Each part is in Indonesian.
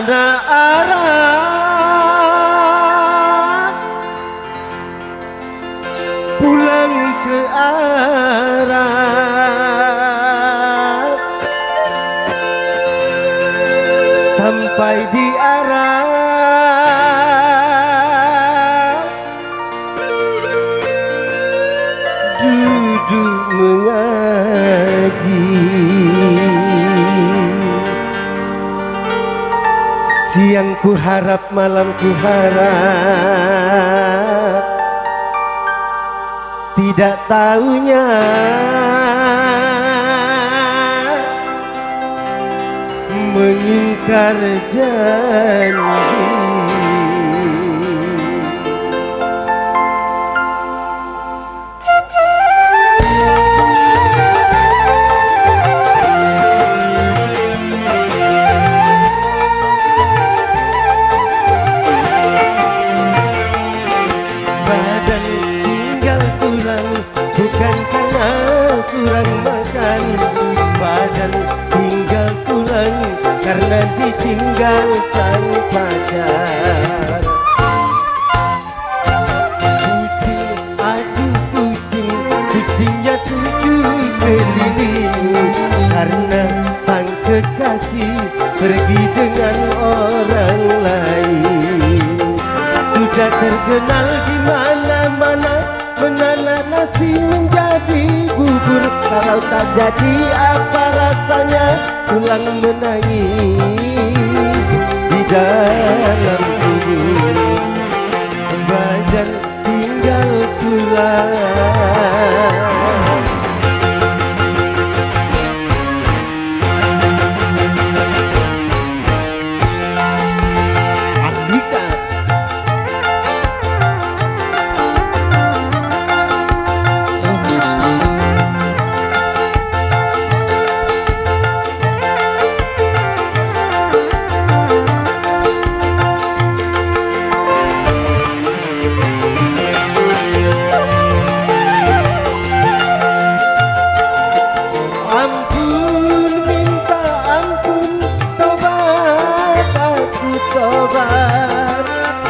Kemana arah, pulang ke arah, sampai di arah, duduk mengaji. Siang ku harap, malam ku harap, tidak taunya mengingkar janji. Bukan karena kurang makan, badan tinggal tulang karena ditinggal sang pacar. Pusing, aduh pusing, pusingnya 7 keliling karena sang kekasih pergi dengan orang lain. Sudah terkenal di mana-mana, menanak nasi menjadi bubur. Kalau tak jadi apa rasanya pulang menangis di dalam kubur. Badan tinggal tulang.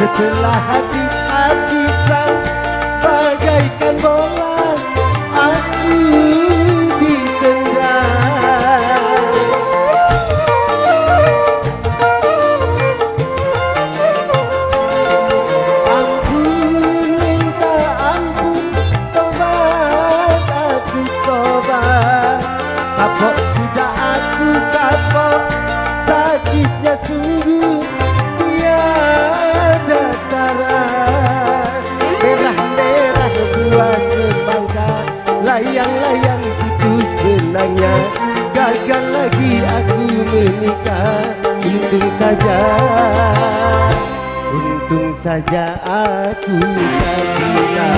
Setelah habis-habisan bagaikan bola aku ditendang. Ampun, minta ampun, tobat, aku tobat. Kapok sudah aku kapok, sakitnya sungguh tiada tara. Merah-merah buah semangka, layang-layang putus benangnya. Gagal lagi aku menikah. Untung saja aku tak gila.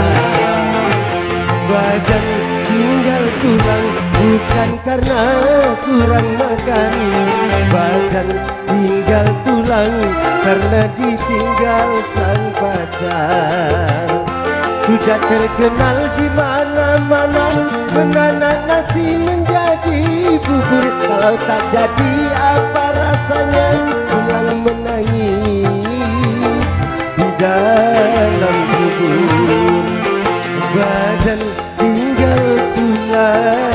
Badan tinggal tulang bukan karena kurang makan, badan tinggal tulang karena ditinggal sang pacar. Sudah terkenal di mana-mana, menanak nasi menjadi bubur. Kalau tak jadi apa rasanya pulang menangis di dalam kubur. Badan tinggal tulang.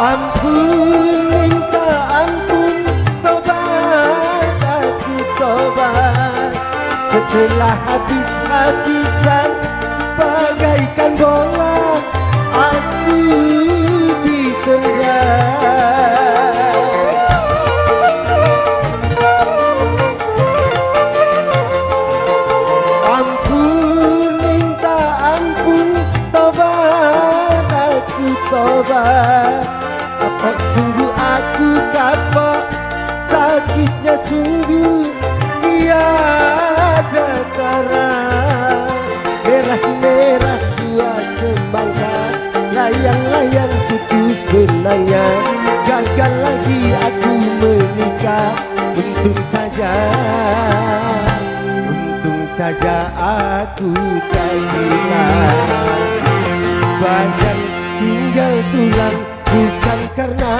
Ampun, minta ampun, tobat, aku tobat. Setelah habis-habisan bagaikan bola aku ditendang. Ampun, minta ampun, tobat, aku tobat. Apa sungguh aku kapok layang-layang putus benangnya. Gagal lagi aku menikah. Untung saja aku tak hilang. Badan tinggal tulang, bukan karena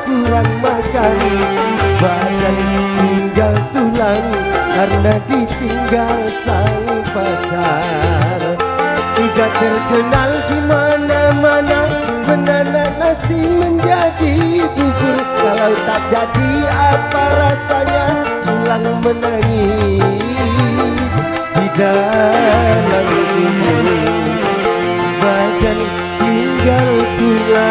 kurang makan. Badan tinggal tulang karena ditinggal sang pacar. Sudah terkenal di mana-mana, menanak nasi menjadi bubur. Kalau tak jadi apa rasanya, pulang menangis di dalam kubur. Badan tinggal tulang.